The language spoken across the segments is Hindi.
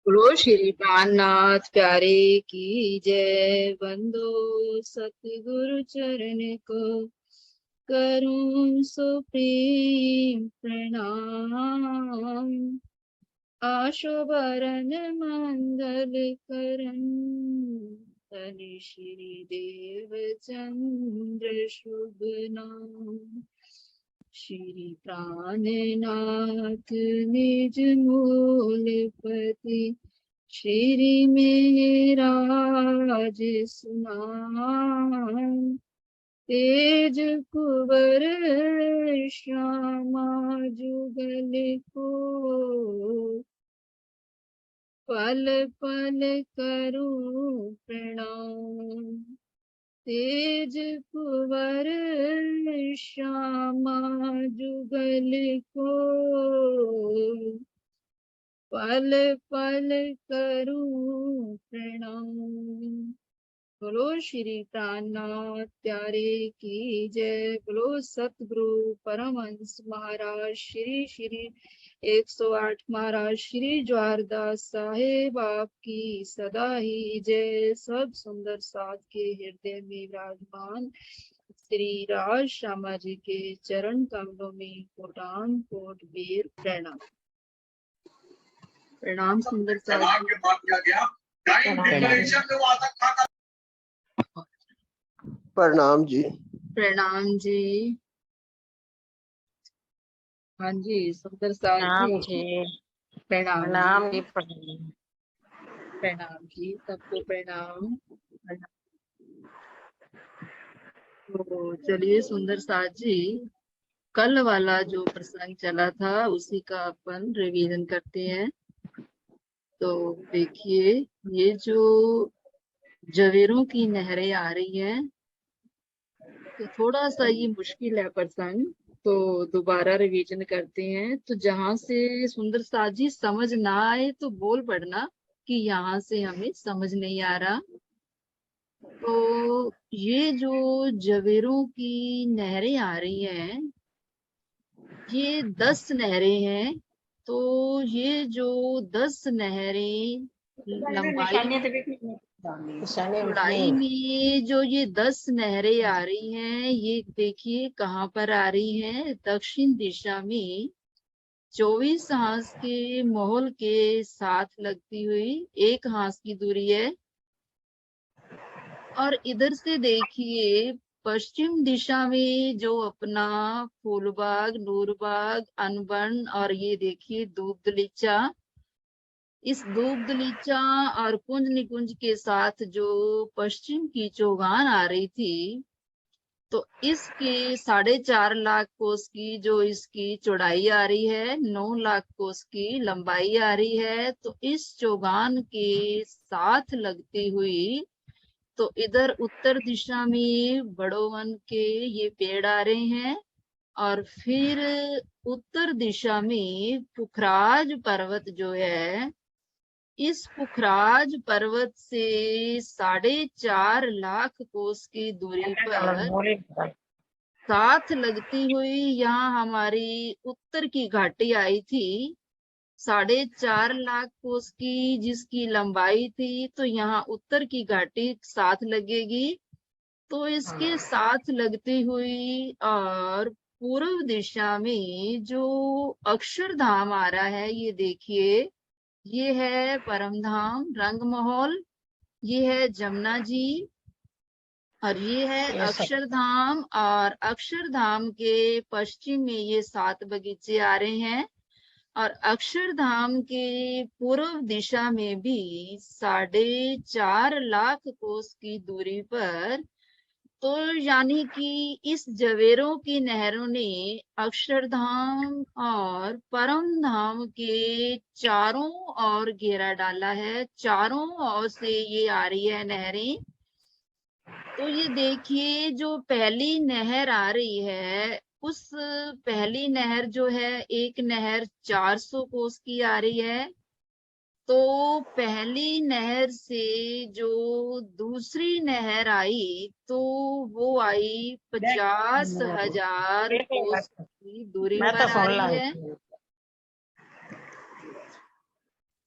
बोलो श्री प्राणनाथ प्यारे की जय। बंदो सतगुरु चरण को करूं सो प्रेम प्रणाम। आशु भरन मंगल करन धन श्री देव चंद्र शुभ नाम। श्री प्राणनाथ निज मूलपति श्री मेराज सुनाम। तेज कुबर श्यामा जुगल को पल पल करूं प्रणाम। तेज कुंवर श्यामा जुगल को पल पल करूं प्रणाम। बोलो श्री प्राणनाथ प्यारे की जय। बोलो सतगुरु परमहंस महाराज श्री श्री 108 महाराज श्री ज्वारदास साहेब आपकी सदा ही जय। सब सुंदर साथ के हृदय में विराजमान श्री राज श्यामा जी के चरण कमलों में कोटान कोट बेर प्रणाम। प्रणाम सुंदर साथ। प्रणाम जी। प्रणाम जी। हाँ जी सुंदर साथ जी। प्रणाम प्रणाम जी। प्रणाम जी सबको प्रणाम। तो चलिए सुंदर साथ जी, कल वाला जो प्रसंग चला था उसी का अपन रिवीजन करते हैं। तो देखिए, ये जो जवेरों की नहरें आ रही हैं, तो थोड़ा सा ये मुश्किल है प्रसंग, तो दोबारा रिवीजन करते हैं। तो जहां से सुंदर साथ जी समझ ना आए तो बोल पड़ना कि यहाँ से हमें समझ नहीं आ रहा। तो ये जो जवेरों की नहरें आ रही हैं, ये 10 नहरें हैं। तो ये जो 10 नहरें चौड़ाई में जो ये 10 नहरें आ रही हैं, ये देखिए कहाँ पर आ रही हैं। दक्षिण दिशा में 24 हाथ के मोहल के साथ लगती हुई 1 हाथ की दूरी है। और इधर से देखिए पश्चिम दिशा में जो अपना फूलबाग, नूरबाग, अनबन और ये देखिए दूबदलीचा, इस दूबदलीचा और कुंज निकुंज के साथ जो पश्चिम की चौगान आ रही थी, तो इसके 4.5 लाख कोस की जो इसकी चौड़ाई आ रही है, 9 लाख कोस की लंबाई आ रही है। तो इस चौगान के साथ लगती हुई, तो इधर उत्तर दिशा में बड़ो वन के ये पेड़ आ रहे हैं। और फिर उत्तर दिशा में पुखराज पर्वत जो है, इस पुखराज पर्वत से 4.5 लाख कोस की दूरी पर साथ लगती हुई यहाँ हमारी उत्तर की घाटी आई थी। 4.5 लाख कोस की जिसकी लंबाई थी, तो यहाँ उत्तर की घाटी साथ लगेगी। तो इसके साथ लगती हुई और पूर्व दिशा में जो अक्षरधाम आ रहा है, ये देखिए, ये है परमधाम रंगमहल, ये है जमुना जी, और ये है अक्षरधाम। और अक्षरधाम के पश्चिम में ये 7 बगीचे आ रहे हैं। और अक्षरधाम के पूर्व दिशा में भी 4.5 लाख कोस की दूरी पर, तो यानी कि इस जवेरों की नहरों ने अक्षरधाम और परम धाम के चारों ओर घेरा डाला है। चारों ओर से ये आ रही है नहरें। तो ये देखिए, जो पहली नहर आ रही है, उस पहली नहर जो है, एक नहर 400 कोस की आ रही है। तो पहली नहर से जो दूसरी नहर आई, तो वो आई 50,000 कोस की दूरी पर आ रही है।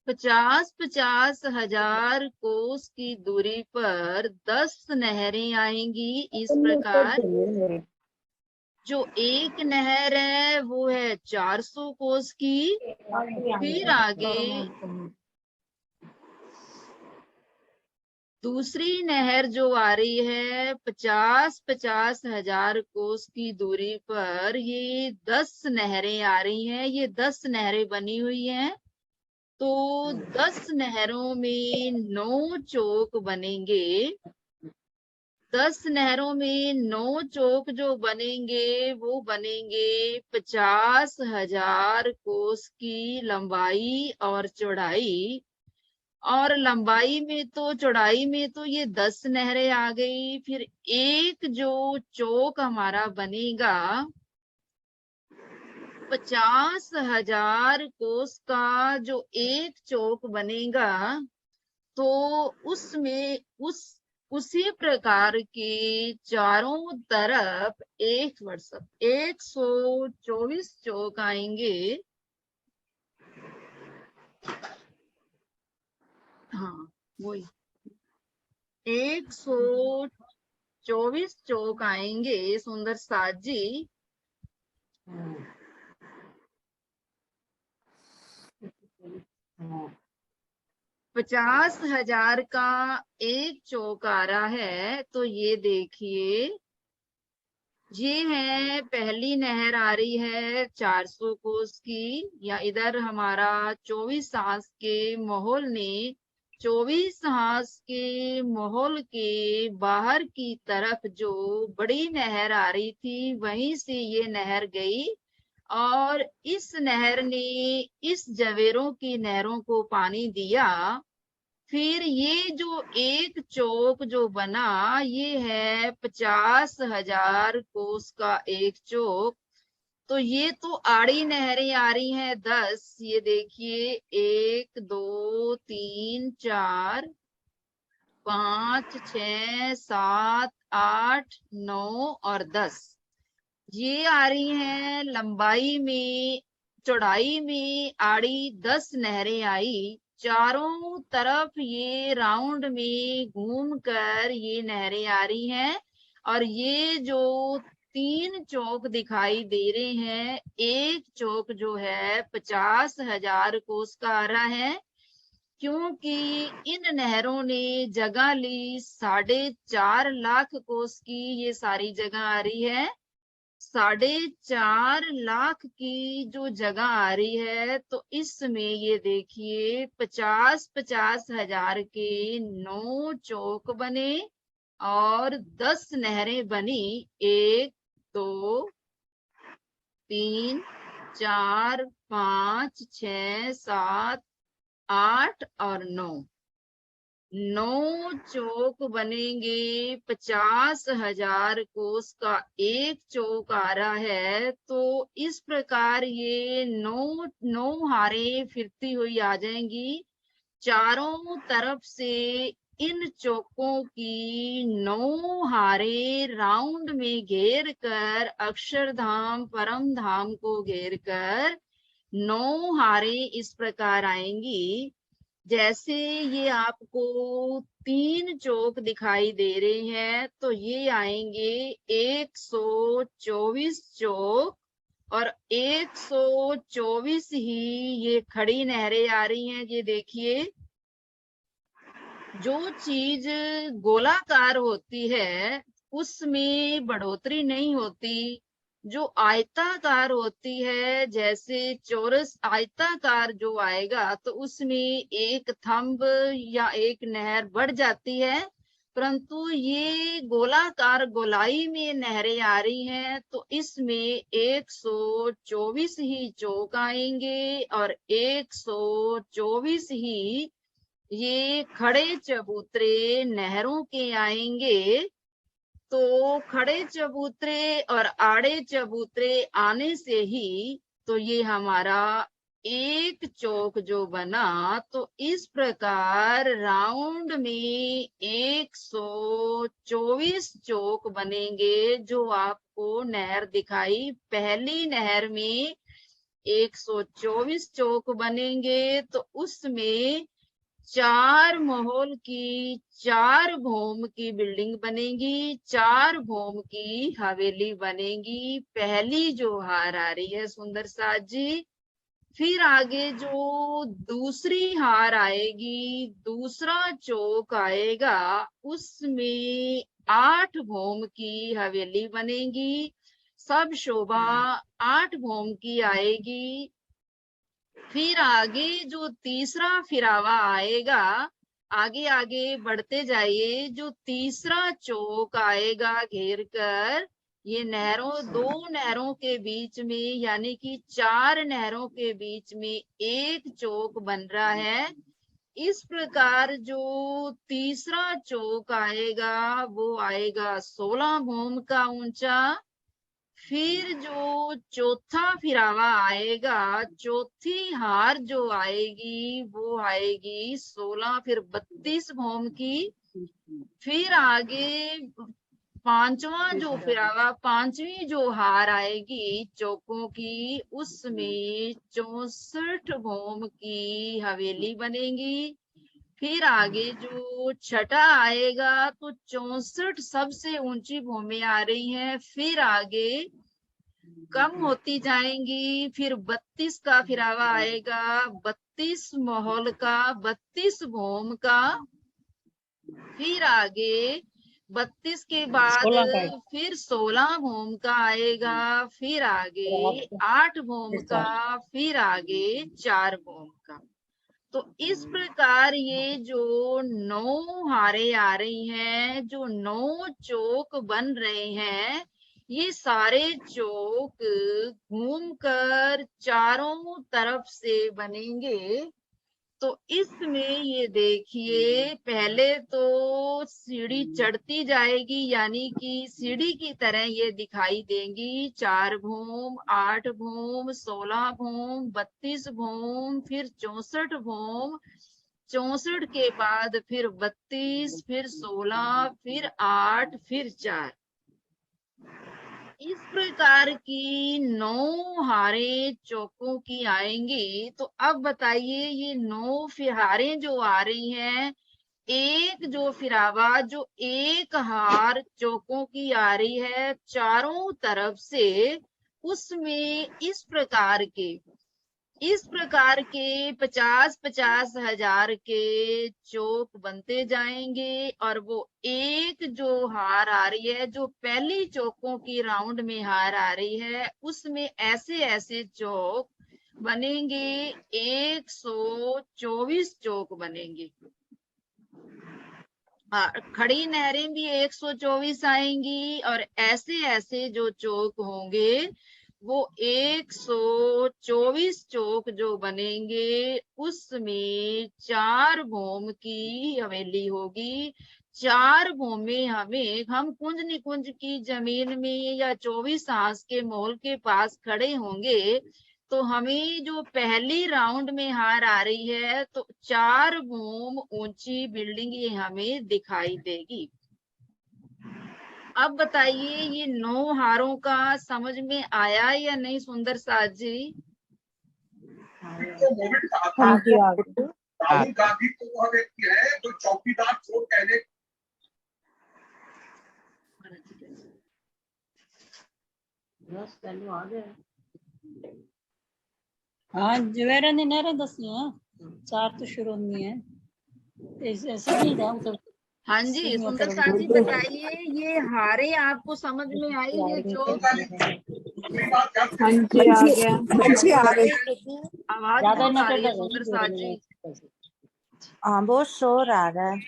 50-50 हजार कोस की दूरी पर 10 नहरें आएंगी इस प्रकार। जो एक नहर है वो है 400 कोस की। फिर आगे दूसरी नहर जो आ रही है 50-50 हजार कोस की दूरी पर, ये 10 नहरें आ रही हैं। ये 10 नहरें बनी हुई हैं। तो 10 नहरों में 9 चौक बनेंगे। 10 नहरों में 9 चौक जो बनेंगे वो बनेंगे 50 हजार कोस की लंबाई और चौड़ाई। और लंबाई में तो चौड़ाई में तो ये 10 नहरें आ गई। फिर एक जो चौक हमारा बनेगा 50 हजार कोस का, जो एक चौक बनेगा तो उसमें उसी प्रकार के चारों तरफ 124 चौक आएंगे। हाँ, वही 124 चौक आएंगे सुंदर साथ जी। 50 हजार का एक चौक आ रहा है। तो ये देखिए, ये है पहली नहर आ रही है 400 कोस की, या इधर हमारा 24 हाथ के माहौल ने 24 हाथ के माहौल के बाहर की तरफ जो बड़ी नहर आ रही थी वहीं से ये नहर गई। और इस नहर ने इस जवेरों की नहरों को पानी दिया। फिर ये जो एक चौक जो बना, ये है 50 हजार कोस का एक चौक। तो ये तो आड़ी नहरें आ रही हैं 10। ये देखिए 1 2 3 4 5 6 7 8 9 और 10। ये आ रही हैं लंबाई में। चौड़ाई में आड़ी 10 नहरें आई। चारों तरफ ये राउंड में घूम कर ये नहरें आ रही हैं। और ये जो 3 चौक दिखाई दे रहे हैं, एक चौक जो है 50 हजार कोस का आ रहा है, क्योंकि इन नहरों ने जगह ली 4.5 लाख कोस की। ये सारी जगह आ रही है 4.5 लाख की जो जगह आ रही है। तो इसमें ये देखिए 50-50 हजार के 9 चौक बने और 10 नहरें बनी। 1 2 3 4 5 6 7 8 और 9 चौक बनेंगे। 50 हजार कोस का एक चौक आ रहा है। तो इस प्रकार ये 9 हारें फिरती हुई आ जाएंगी चारों तरफ से। इन चौकों की 9 हारें राउंड में घेर कर, अक्षरधाम परम धाम को घेर कर 9 हारें इस प्रकार आएंगी। जैसे ये आपको 3 चौक दिखाई दे रहे हैं, तो ये आएंगे 124 चौक। और 124 ही ये खड़ी नहरें आ रही हैं। ये देखिए, जो चीज गोलाकार होती है उसमें बढ़ोतरी नहीं होती। जो आयताकार होती है, जैसे चौरस आयताकार जो आएगा तो उसमें एक थंब या एक नहर बढ़ जाती है। परंतु ये गोलाकार गोलाई में नहरें आ रही हैं, तो इसमें 124 ही चौक आएंगे और 124 ही ये खड़े चबूतरे नहरों के आएंगे। तो खड़े चबूतरे और आड़े चबूतरे आने से ही तो ये हमारा एक चौक जो बना। तो इस प्रकार राउंड में 124 चौक बनेंगे। जो आपको नहर दिखाई, पहली नहर में 124 चौक बनेंगे तो उसमें 4 महल की 4 भौम की बिल्डिंग बनेगी, 4 भौम की हवेली बनेगी। पहली जो हार आ रही है सुंदर साथ जी। फिर आगे जो दूसरी हार आएगी, दूसरा चौक आएगा, उसमें 8 भौम की हवेली बनेगी, सब शोभा 8 भौम की आएगी। फिर आगे जो तीसरा फिरावा आएगा, आगे आगे बढ़ते जाइए, जो तीसरा चौक आएगा घेर कर, ये नहरों, 2 नहरों के बीच में, यानी कि 4 नहरों के बीच में एक चौक बन रहा है। इस प्रकार जो तीसरा चौक आएगा वो आएगा 16 भौम का ऊंचा। फिर जो चौथा फिरावा आएगा, चौथी हार जो आएगी वो आएगी 16, फिर 32 भौम की। फिर आगे पांचवा जो फिरावा, पांचवी जो हार आएगी चौकों की, उसमें 64 भौम की हवेली बनेगी। फिर आगे जो छठा आएगा तो 64 सबसे ऊंची भूमि आ रही है। फिर आगे कम होती जाएंगी, फिर 32 का फिरावा आएगा, 32 महल का, 32 भौम का। फिर आगे 32 के बाद 16 का फिर 16 भौम का आएगा, फिर आगे 8 भौम का, फिर आगे 4 भौम का। तो इस प्रकार ये जो 9 हारें आ रही हैं, जो 9 चौक बन रहे हैं, ये सारे चौक घूमकर चारों तरफ से बनेंगे। तो इसमें ये देखिए, पहले तो सीढ़ी चढ़ती जाएगी, यानी कि सीढ़ी की तरह ये दिखाई देंगी। 4 भौम, 8 भौम, 16 भौम, 32 भौम, फिर 64 भौम, 64 के बाद फिर 32, फिर 16, फिर 8, फिर 4। इस प्रकार की 9 हारें चौकों की आएंगी। तो अब बताइए, ये 9 हारें जो आ रही हैं, एक जो फिरावा, जो एक हार चौकों की आ रही है चारों तरफ से, उसमें इस प्रकार के 50-50 हजार के चौक बनते जाएंगे। और वो एक जो हार आ रही है, जो पहली चौकों की राउंड में हार आ रही है, उसमें ऐसे ऐसे चौक बनेंगे, 124 चौक बनेंगे। खड़ी नहरें भी 124 आएंगी, और ऐसे ऐसे जो चौक होंगे वो 124 चौक जो बनेंगे, उसमें 4 भौम की हवेली होगी। 4 भौमें हम कुंज निकुंज की जमीन में या 24 हांस के मोल के पास खड़े होंगे, तो हमें जो पहली राउंड में हार आ रही है, तो 4 भौम ऊंची बिल्डिंग ये हमें दिखाई देगी। अब बताइए, ये 9 हारों का समझ में आया या नहीं सुंदर साथ जी? राहुल गांधी तो वह व्यक्ति है जो चौकीदार चोर कहने। हाँ जवेरा ने नहरें दसी हैं, 4 तो शुरू नहीं है, ऐसे नहीं था मतलब। हाँ जी सुंदर साथ जी, बताइए, ये हारे आपको समझ में आई? ये जो आवाज बहुत आ रही है सुंदर साथ जी। हाँ बहुत शोर आ रहा है।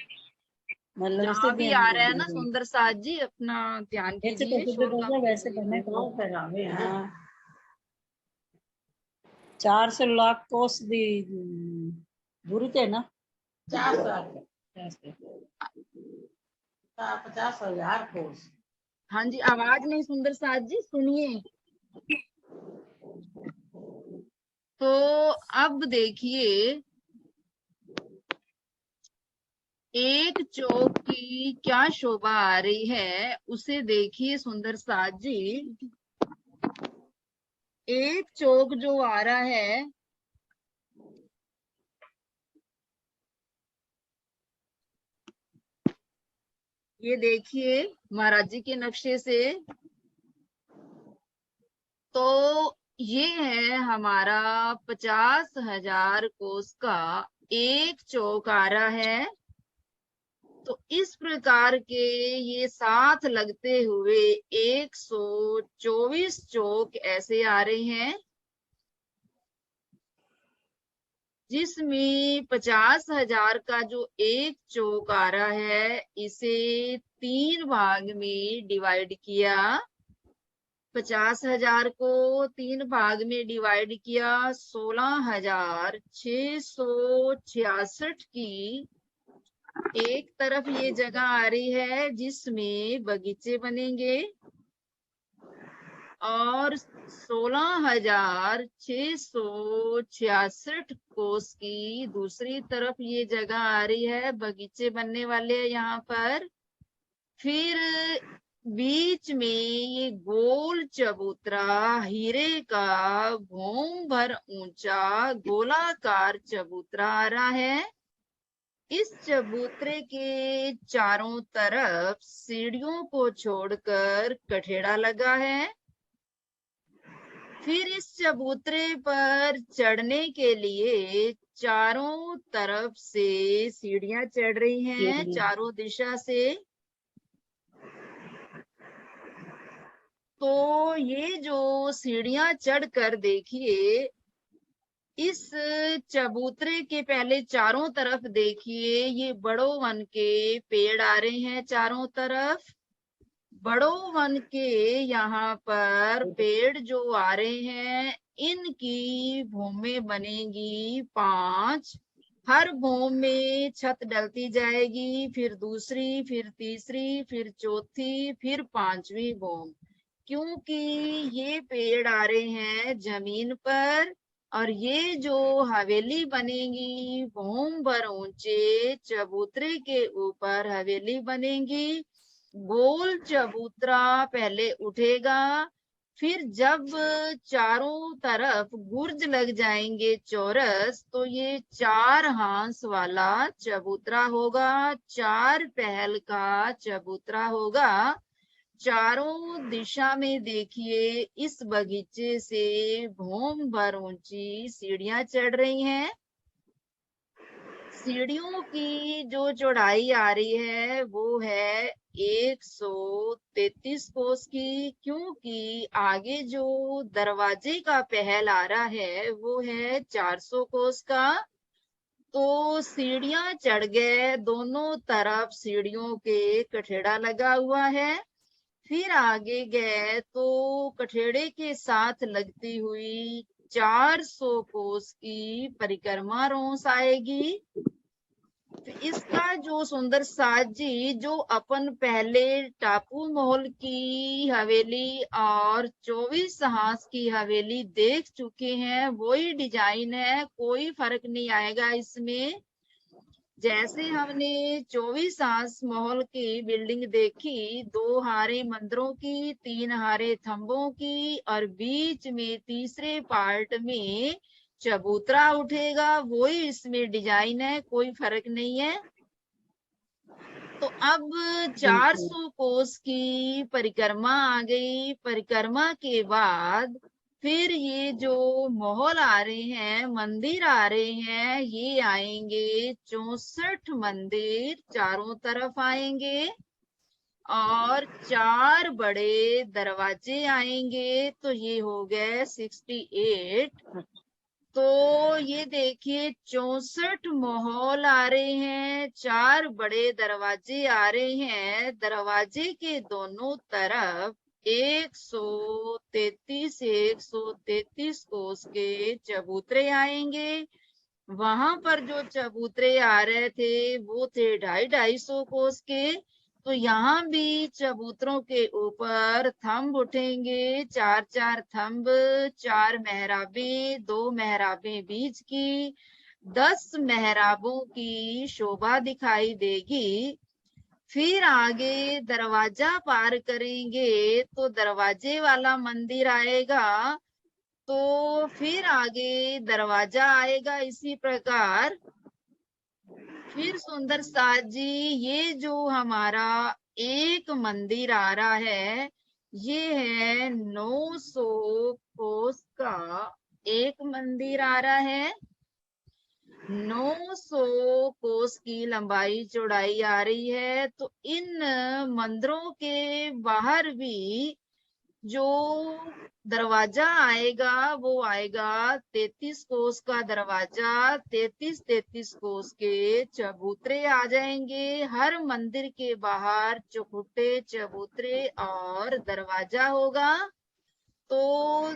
जहाँ भी आ रहा है ना सुंदर साथ जी, अपना ध्यान कीजिए, शोर कम वैसे कीजिए। करने हाँ 400 लाख कोस दी दूरी थे ना, 50,000 कोस। हाँ जी, आवाज नहीं सुंदर साथ जी, सुनिए। तो अब देखिए, एक चौक की क्या शोभा आ रही है, उसे देखिए सुंदर साथ जी। एक चौक जो आ रहा है, ये देखिए महाराज जी के नक्शे से, तो ये है हमारा 50,000 कोस का एक चौक आ रहा है। तो इस प्रकार के ये साथ लगते हुए 124 चौक ऐसे आ रहे हैं, जिसमें 50,000 का जो एक चौक आ रहा है, इसे 3 भाग में डिवाइड किया। 50,000 को 3 भाग में डिवाइड किया, 16,666 की एक तरफ ये जगह आ रही है जिसमें बगीचे बनेंगे, और 16,666 कोस की दूसरी तरफ ये जगह आ रही है, बगीचे बनने वाले हैं यहाँ पर। फिर बीच में ये गोल चबूतरा हीरे का भौम भर ऊंचा गोलाकार चबूतरा आ रहा है। इस चबूतरे के चारों तरफ सीढ़ियों को छोड़कर कठेड़ा लगा है। फिर इस चबूतरे पर चढ़ने के लिए चारों तरफ से सीढ़ियां चढ़ रही हैं, चारों दिशा से। तो ये जो सीढ़ियां चढ़कर देखिए, इस चबूतरे के पहले चारों तरफ देखिए, ये बड़ो वन के पेड़ आ रहे हैं चारों तरफ। बड़ो वन के यहाँ पर पेड़ जो आ रहे हैं, इनकी भूमि बनेगी 5। हर भूमि में छत डलती जाएगी, फिर दूसरी, फिर तीसरी, फिर चौथी, फिर 5वीं भूमि, क्योंकि ये पेड़ आ रहे हैं जमीन पर। और ये जो हवेली बनेगी भूम भर ऊंचे चबूतरे के ऊपर हवेली बनेगी। गोल चबूतरा पहले उठेगा, फिर जब चारों तरफ गुर्ज लग जाएंगे चौरस, तो ये 4 हांस वाला चबूतरा होगा, 4 पहल का चबूतरा होगा। चारों दिशा में देखिए, इस बगीचे से भौम भर ऊंची सीढ़ियां चढ़ रही हैं। सीढ़ियों की जो चौड़ाई आ रही है वो है 133 कोस की, क्योंकि आगे जो दरवाजे का पहल आ रहा है वो है 400 कोस का। तो सीढ़ियां चढ़ गए, दोनों तरफ सीढ़ियों के कठेड़ा लगा हुआ है। फिर आगे गए तो कठेड़े के साथ लगती हुई 400 कोस की परिक्रमा रोस आएगी। तो इसका जो सुंदर साजी, जो अपन पहले टापू महल की हवेली और 24 हांस की हवेली देख चुके हैं, वही डिजाइन है, कोई फर्क नहीं आएगा इसमें। जैसे हमने 24 हांस महल की बिल्डिंग देखी, 2 हारे मंदिरों की, 3 हारे थंबों की, और बीच में तीसरे पार्ट में चबूतरा उठेगा, वही इसमें डिजाइन है, कोई फर्क नहीं है। तो अब 400 कोस की परिक्रमा आ गई। परिक्रमा के बाद फिर ये जो महल आ रहे हैं, मंदिर आ रहे हैं, ये आएंगे 64 मंदिर चारों तरफ आएंगे, और 4 बड़े दरवाजे आएंगे, तो ये हो गए 68। तो ये देखिए 64 महल आ रहे हैं, 4 बड़े दरवाजे आ रहे हैं। दरवाजे के दोनों तरफ 133 कोस के चबूतरे आएंगे। वहां पर जो चबूतरे आ रहे थे वो थे 250 कोस के। तो यहाँ भी चबूतरों के ऊपर थंब उठेंगे, 4-4 थंब, 4 मेहराबें, 2 मेहराबें बीच की, 10 मेहराबों की शोभा दिखाई देगी। फिर आगे दरवाजा पार करेंगे तो दरवाजे वाला मंदिर आएगा, तो फिर आगे दरवाजा आएगा इसी प्रकार। फिर सुंदर साथ जी, ये जो हमारा एक मंदिर आ रहा है, ये है 900 कोस का एक मंदिर आ रहा है। 900 कोस की लंबाई चौड़ाई आ रही है। तो इन मंदिरों के बाहर भी जो दरवाजा आएगा वो आएगा 33 कोस का दरवाजा। 33 कोस के चबूतरे आ जाएंगे। हर मंदिर के बाहर चौखुटे, चबूतरे और दरवाजा होगा। तो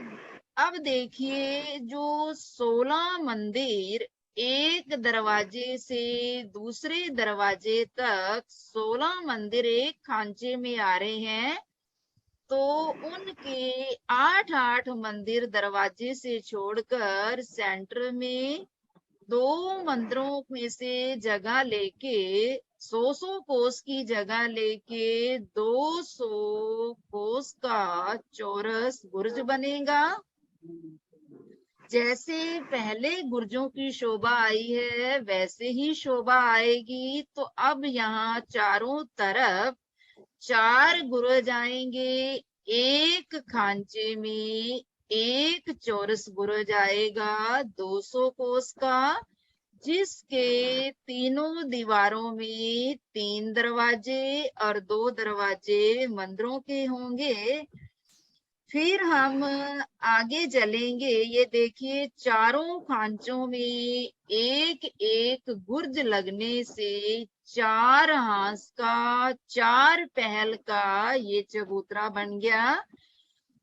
अब देखिए, जो 16 मंदिर एक दरवाजे से दूसरे दरवाजे तक 16 मंदिर एक खांचे में आ रहे हैं। तो उनके 8 मंदिर दरवाजे से छोड़कर सेंटर में 2 मंदिरों में से जगह लेके 100 कोस की जगह लेके 200 कोस का चौरस बुर्ज बनेगा। जैसे पहले गुर्जों की शोभा आई है वैसे ही शोभा आएगी। तो अब यहाँ चारों तरफ 4 गुरज आएंगे। एक खांचे में एक चौरस गुरज आएगा 200 कोस का, जिसके तीनों दीवारों में 3 दरवाजे और 2 दरवाजे मंदिरों के होंगे। फिर हम आगे चलेंगे। ये देखिए, चारों खांचों में एक एक गुर्ज लगने से 4 हांस का 4 पहल का ये चबूतरा बन गया।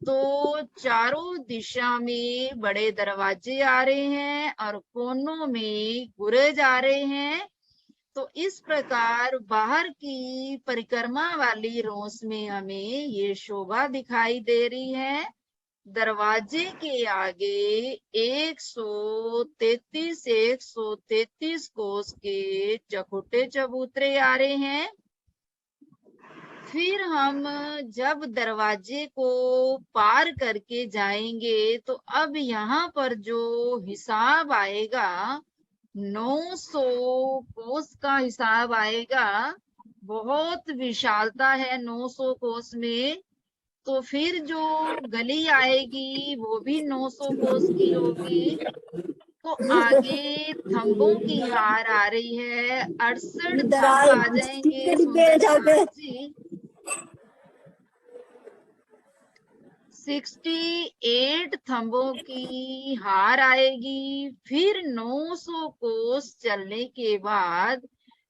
तो चारों दिशा में बड़े दरवाजे आ रहे हैं और कोनों में गुरज आ रहे हैं। तो इस प्रकार बाहर की परिक्रमा वाली रोस में हमें ये शोभा दिखाई दे रही है। दरवाजे के आगे 133 कोस के चौखुटे चबूतरे आ रहे हैं। फिर हम जब दरवाजे को पार करके जाएंगे तो अब यहाँ पर जो हिसाब आएगा 900 कोस का हिसाब आएगा। बहुत विशालता है 900 कोस में। तो फिर जो गली आएगी वो भी 900 कोस की होगी। तो आगे थंबों की हार आ रही है। 68 थंब आ जाएंगे सुंदर साथ जी। 68 थंबों की हार आएगी। फिर 900 कोस चलने के बाद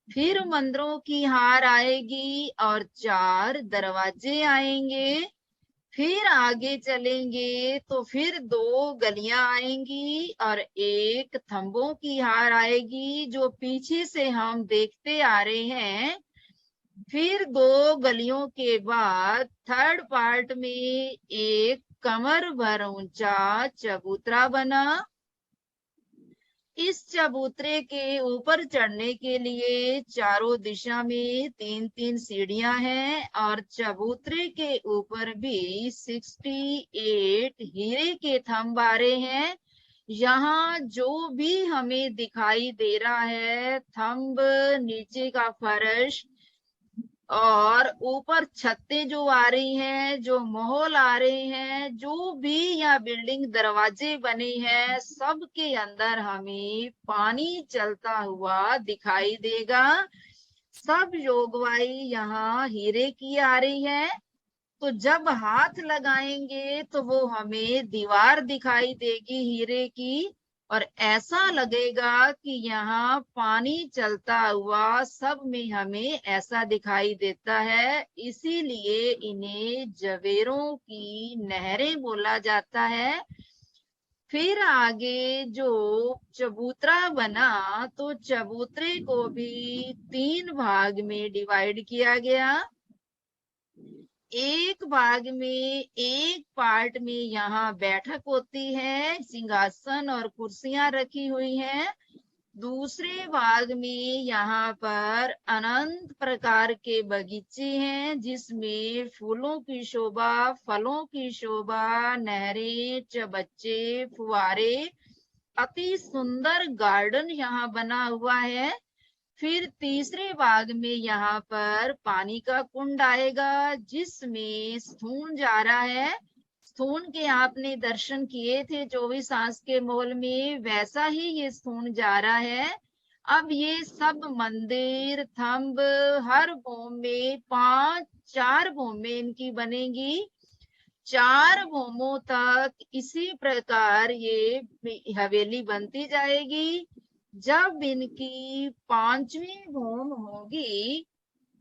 फिर मंदिरों की हार आएगी और 4 दरवाजे आएंगे। फिर आगे चलेंगे तो फिर 2 गलियां आएंगी और एक थंबों की हार आएगी, जो पीछे से हम देखते आ रहे हैं। फिर 2 गलियों के बाद थर्ड पार्ट में एक कमर भर ऊंचा चबूतरा बना। इस चबूतरे के ऊपर चढ़ने के लिए चारों दिशा में 3-3 सीढ़ियां हैं और चबूतरे के ऊपर भी 68 हीरे के थंब आ रहे हैं। यहाँ जो भी हमें दिखाई दे रहा है थंब, नीचे का फर्श और ऊपर छतें जो आ रही हैं, जो महल आ रहे हैं, जो भी यहाँ बिल्डिंग दरवाजे बने हैं, सब के अंदर हमें पानी चलता हुआ दिखाई देगा। सब योगवाई यहाँ हीरे की आ रही है। तो जब हाथ लगाएंगे तो वो हमें दीवार दिखाई देगी हीरे की और ऐसा लगेगा कि यहाँ पानी चलता हुआ सब में हमें ऐसा दिखाई देता है। इसीलिए इन्हें जवेरों की नहरें बोला जाता है। फिर आगे जो चबूतरा बना तो चबूतरे को भी 3 भाग में डिवाइड किया गया। एक भाग में एक पार्ट में यहाँ बैठक होती है, सिंहासन और कुर्सियां रखी हुई हैं। दूसरे बाग में यहाँ पर अनंत प्रकार के बगीचे हैं, जिसमें फूलों की शोभा, फलों की शोभा, नहरें, चबच्चे, फुवारे, अति सुंदर गार्डन यहाँ बना हुआ है। फिर तीसरे बाग में यहाँ पर पानी का कुंड आएगा, जिसमें स्थूण जा रहा है। स्थूण के आपने दर्शन किए थे 24 आंस के महल में, वैसा ही ये स्थूण जा रहा है। अब ये सब मंदिर थंब हर भूम में 4 भूम में इनकी बनेगी। 4 भूमों तक इसी प्रकार ये हवेली बनती जाएगी। जब इनकी 5वीं भूम होगी,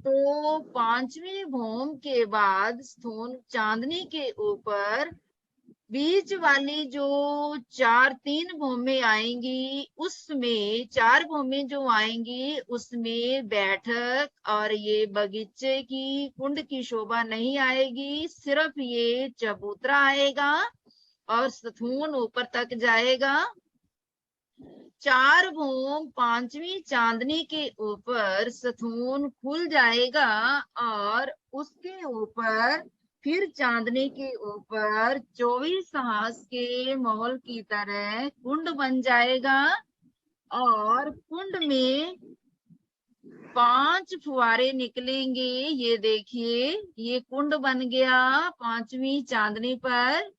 तो 5वीं भूम के बाद स्थूण चांदनी के ऊपर बीच वाली जो 3 भूमें आएंगी, उसमें 4 भूमें जो आएंगी उसमें बैठक और ये बगीचे की कुंड की शोभा नहीं आएगी, सिर्फ ये चबूतरा आएगा और स्थूण ऊपर तक जाएगा। 4 भूम 5वीं चांदनी के ऊपर स्थूण खुल जाएगा और उसके ऊपर फिर चांदनी के ऊपर 24 हाथ के महल की तरह कुंड बन जाएगा और कुंड में 5 फुवारे निकलेंगे। ये देखिए, ये कुंड बन गया 5वीं चांदनी पर,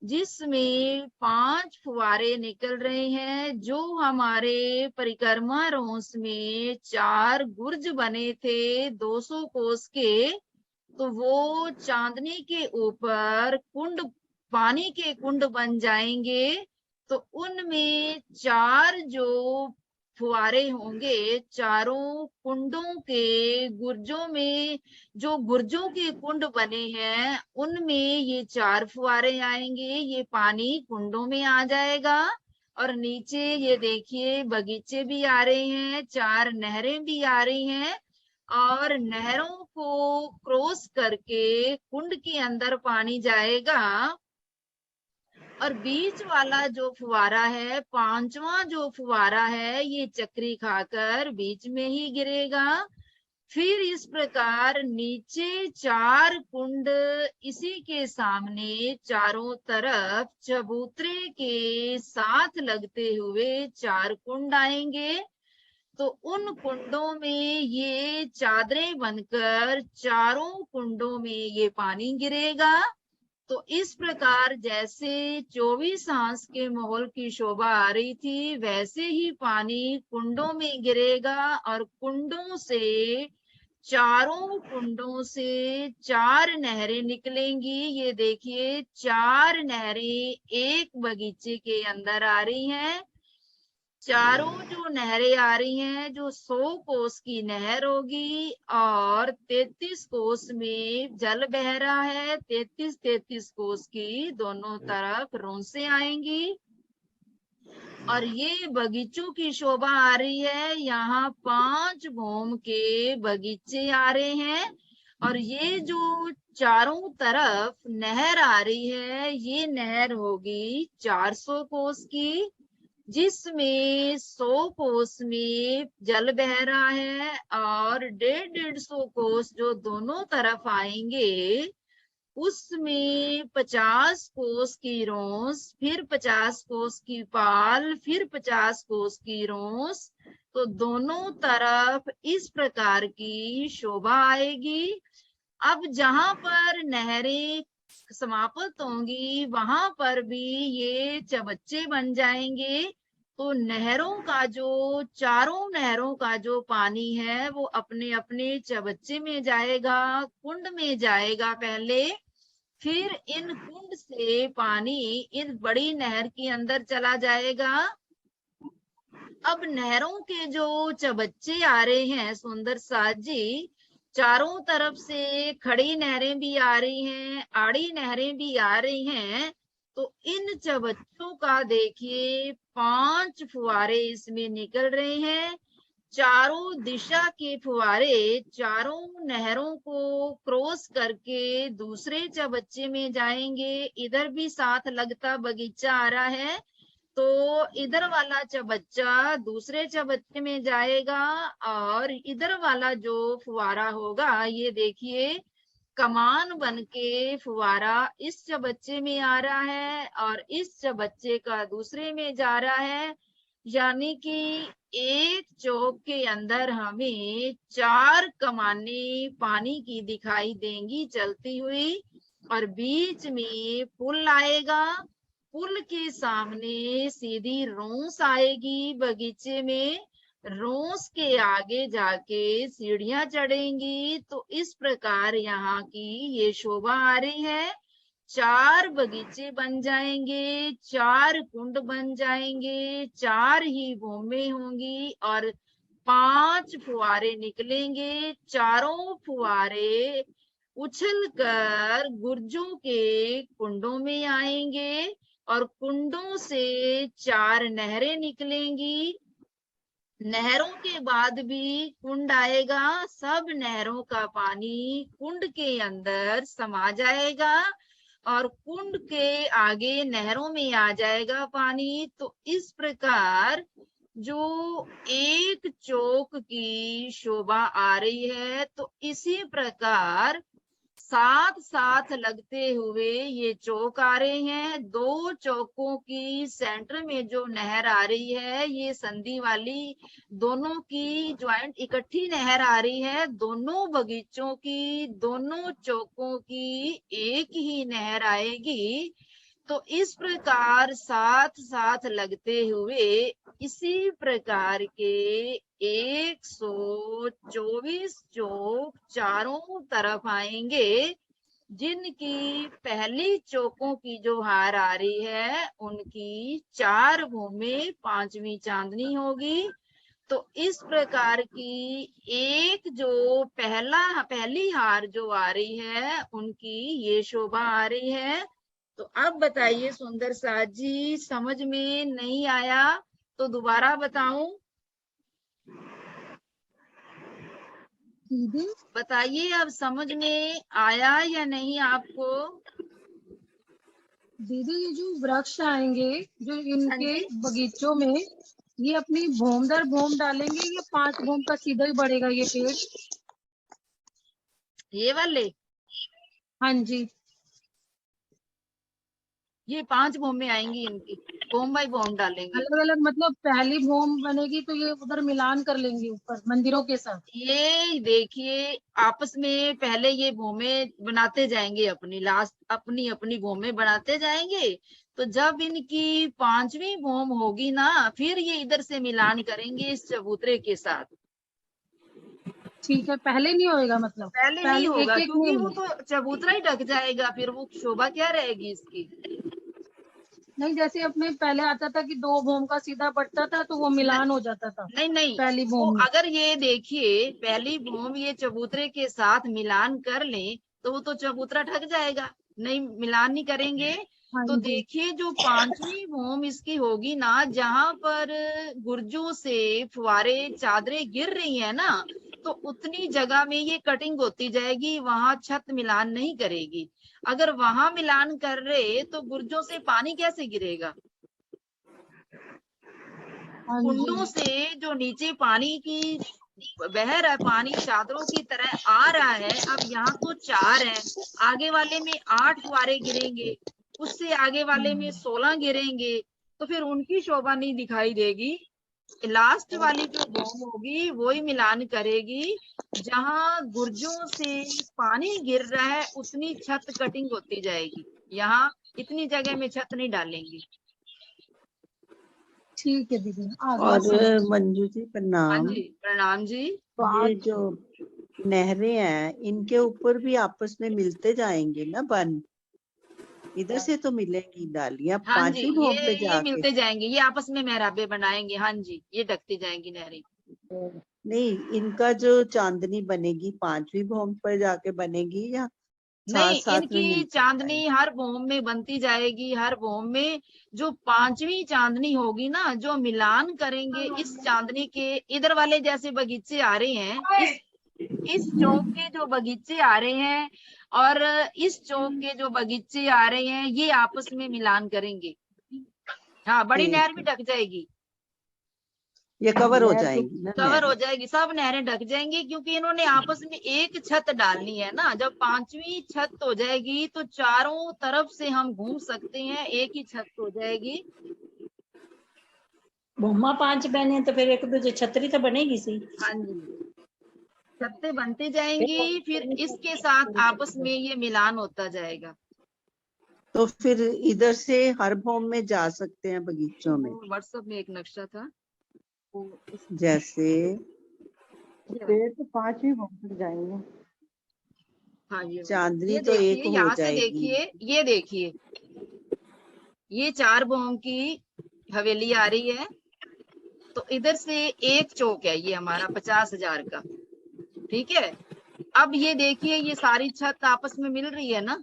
जिसमें 5 फुवारे निकल रहे हैं। जो हमारे परिक्रमा रोस में 4 गुर्ज बने थे 200 कोस के, तो वो चांदनी के ऊपर कुंड, पानी के कुंड बन जाएंगे। तो उनमें 4 जो फुवारे होंगे, चारों कुंडों के गुर्जों में, जो गुर्जों के कुंड बने हैं उनमें ये 4 फुवारे आएंगे, ये पानी कुंडों में आ जाएगा। और नीचे ये देखिए बगीचे भी आ रहे हैं, 4 नहरें भी आ रही हैं और नहरों को क्रॉस करके कुंड के अंदर पानी जाएगा। और बीच वाला जो फुवारा है, 5वां जो फुवारा है, ये चक्री खाकर बीच में ही गिरेगा। फिर इस प्रकार नीचे 4 कुंड, इसी के सामने चारों तरफ चबूतरे के साथ लगते हुए 4 कुंड आएंगे। तो उन कुंडों में ये चादरें बनकर चारों कुंडों में ये पानी गिरेगा। तो इस प्रकार जैसे 24 हाथ के महल की शोभा आ रही थी, वैसे ही पानी कुंडों में गिरेगा और कुंडों से, चारों कुंडों से 4 नहरें निकलेंगी। ये देखिए 4 नहरें एक बगीचे के अंदर आ रही हैं। चारों जो नहरें आ रही हैं, जो 100 कोस की नहर होगी और 33 कोस में जल बह रहा है, 33 कोस की दोनों तरफ रोंसे आएंगी। और ये बगीचों की शोभा आ रही है, यहाँ 5 भूम के बगीचे आ रहे हैं। और ये जो चारों तरफ नहर आ रही है, ये नहर होगी 400 कोस की, जिसमें 100 कोस में जल बह रहा है और 150 कोस जो दोनों तरफ आएंगे, उसमें 50 कोस की रोंस, फिर 50 कोस की पाल, फिर 50 कोस की रोंस। तो दोनों तरफ इस प्रकार की शोभा आएगी। अब जहां पर नहरें समाप्त होंगी, वहां पर भी ये चबच्चे बन जाएंगे। तो नहरों का जो, चारों नहरों का जो पानी है, वो अपने अपने चबच्चे में जाएगा, कुंड में जाएगा पहले, फिर इन कुंड से पानी इस बड़ी नहर के अंदर चला जाएगा। अब नहरों के जो चबच्चे आ रहे हैं सुंदर साथ जी, चारों तरफ से खड़ी नहरें भी आ रही हैं, आड़ी नहरें भी आ रही हैं। तो इन चबच्चों का देखिए 5 फुवारे इसमें निकल रहे हैं। चारों दिशा के फुवारे चारों नहरों को क्रॉस करके दूसरे चबच्चे में जाएंगे। इधर भी साथ लगता बगीचा आ रहा है। तो इधर वाला चबच्चा दूसरे चबच्चे में जाएगा और इधर वाला जो फुवारा होगा, ये देखिए कमान बन के फुवारा इस चबच्चे में आ रहा है और इस चबच्चे का दूसरे में जा रहा है। यानी कि एक चौक के अंदर हमें 4 कमानें पानी की दिखाई देंगी चलती हुई और बीच में पुल आएगा। पुल के सामने सीधी रोस आएगी बगीचे में, रोस के आगे जाके सीढ़ियां चढ़ेंगी। तो इस प्रकार यहाँ की ये शोभा आ रही है। 4 बगीचे बन जाएंगे, 4 कुंड बन जाएंगे, 4 ही भूमें होंगी और 5 फुवारे निकलेंगे। चारों फुवारे उछल कर गुर्जों के कुंडों में आएंगे और कुंडों से 4 नहरें निकलेंगी। नहरों के बाद भी कुंड आएगा, सब नहरों का पानी कुंड के अंदर समा जाएगा और कुंड के आगे नहरों में आ जाएगा पानी। तो इस प्रकार जो एक चौक की शोभा आ रही है, तो इसी प्रकार साथ साथ लगते हुए ये चौक आ रहे हैं। 2 चौकों की सेंटर में जो नहर आ रही है, ये संधि वाली दोनों की ज्वाइंट इकट्ठी नहर आ रही है। दोनों बगीचों की, दोनों चौकों की एक ही नहर आएगी। तो इस प्रकार साथ साथ लगते हुए इसी प्रकार के 124 चौक चारों तरफ आएंगे, जिनकी पहली चौकों की जो हार आ रही है उनकी 4 भूमें 5वीं चांदनी होगी। तो इस प्रकार की एक जो पहली हार जो आ रही है उनकी ये शोभा आ रही है। तो अब बताइए सुंदर साथ जी, समझ में नहीं आया तो दोबारा बताऊं? दीदी बताइए अब समझ में आया या नहीं आपको? दीदी ये जो वृक्ष आएंगे जो हाँ इनके जी। बगीचों में, ये अपनी भूम दर भूम डालेंगे या 5 भूम का सीधा ही बढ़ेगा ये पेड़? ये वाले हाँ जी। ये 5 भूमें आएंगी, इनकी भूम बाई भूम डालेंगे। अलग अलग मतलब पहली भूम बनेगी तो ये उधर मिलान कर लेंगे ऊपर मंदिरों के साथ। ये देखिए आपस में पहले ये भूमें बनाते जाएंगे, अपनी लास्ट अपनी अपनी भूमें बनाते जाएंगे। तो जब इनकी 5वीं भूम होगी ना, फिर ये इधर से मिलान करेंगे इस चबूतरे के साथ। ठीक है, पहले नहीं होएगा मतलब? पहले नहीं होगा एक एक क्योंकि भूम वो तो चबूतरा ही ढक जाएगा, फिर वो शोभा क्या रहेगी इसकी। नहीं, जैसे अपने पहले आता था कि 2 भूम का सीधा बढ़ता था तो वो मिलान हो जाता था नहीं नहीं, पहली वो भूम में। अगर ये देखिए पहली भूम ये चबूतरे के साथ मिलान कर ले तो वो तो चबूतरा ढक जाएगा, नहीं मिलान नहीं करेंगे। हाँ तो जी। देखिए जो 5वीं भूम इसकी होगी ना, जहां पर गुर्जों से फुवारे चादरें गिर रही है ना, तो उतनी जगह में ये कटिंग होती जाएगी, वहां छत मिलान नहीं करेगी। अगर वहां मिलान कर रहे तो गुर्जों से पानी कैसे गिरेगा? हाँ कुंडों जी। से जो नीचे पानी की बह रहा है, पानी चादरों की तरह आ रहा है। अब यहाँ तो 4 है, आगे वाले में 8 फुवारे गिरेंगे, उससे आगे वाले में 16 गिरेंगे, तो फिर उनकी शोभा नहीं दिखाई देगी। लास्ट वाली जो भूम होगी वो ही मिलान करेगी, जहां गुर्जों से पानी गिर रहा है उतनी छत कटिंग होती जाएगी। यहाँ इतनी जगह में छत नहीं डालेंगे। ठीक है दीदी, आ गया और समझ। मंजू जी हाँ प्रणाम। जी प्रणाम जी। ये जो नहरें हैं इनके ऊपर भी आपस में मिलते जाएंगे ना बन, इधर से तो मिलेंगी डालियां हाँ जी, 5वीं भूम पे ये जाके। मिलते जाएंगे, ये आपस में मेहराबे बनाएंगे। हाँ जी, ये ढकती जाएंगी नहरें। नहीं, इनका जो चांदनी बनेगी 5वीं भूम पर जाके बनेगी या साथ नहीं, साथ में इनकी मिलते चांदनी जाएंगे? हर भूम में बनती जाएगी। हर भूम में जो 5वीं चांदनी होगी ना, जो मिलान करेंगे इस चांदनी के, इधर वाले जैसे बगीचे आ रहे हैं, इस चौक के जो बगीचे आ रहे हैं और इस चौक के जो बगीचे आ रहे हैं, ये आपस में मिलान करेंगे। हाँ, बड़ी ठीक नहर भी है। ढक जाएगी, ये कवर हो नहर तो जाएगी ना कवर हो नहरें? जाएगी, सब नहरें ढक जाएंगी, क्योंकि इन्होंने आपस में एक छत डालनी है ना। जब पांचवी छत हो जाएगी तो चारों तरफ से हम घूम सकते हैं, एक ही छत हो जाएगी। भूमा 5 बहनें तो फिर एक दूसरे छतरी तो बनेगी सी। हाँ जी, छतें बनती जाएंगी, फिर इसके साथ आपस में ये मिलान होता जाएगा। तो फिर इधर से हर भौम में जा सकते हैं बगीचों में, व्हाट्सएप में एक नक्शा था, वो जैसे पेड़ तो 5 भूम तक जाएंगे। हाँ ये चांदनी ये तो एक देखिए, हो यहाँ से जाएगी। देखिए, ये देखिए, ये 4 भौम की हवेली आ रही है। तो इधर से एक चौक है ये हमारा 50,000 का, ठीक है। अब ये देखिए, ये सारी छत आपस में मिल रही है ना,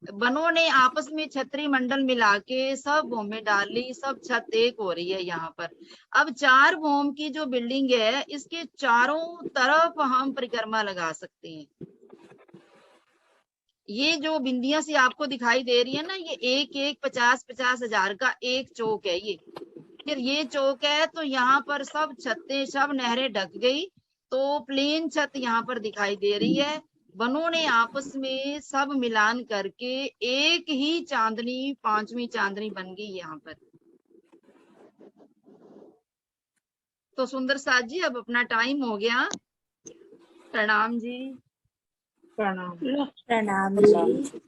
बनों ने आपस में छतरी मंडल मिला के सब भूमि डाल ली, सब छत एक हो रही है यहाँ पर। अब 4 भूम की जो बिल्डिंग है, इसके चारों तरफ हम परिक्रमा लगा सकते हैं। ये जो बिंदियां सी आपको दिखाई दे रही है ना, ये एक 50,000 का एक चौक है ये। फिर ये चौक है, तो यहाँ पर सब छतें, सब नहरें ढक गई, तो प्लेन छत यहाँ पर दिखाई दे रही है। बनों ने आपस में सब मिलान करके एक ही चांदनी, 5वीं चांदनी बन गई यहाँ पर। तो सुंदर साथ जी, अब अपना टाइम हो गया। प्रणाम जी। प्रणाम। लो प्रणाम जी।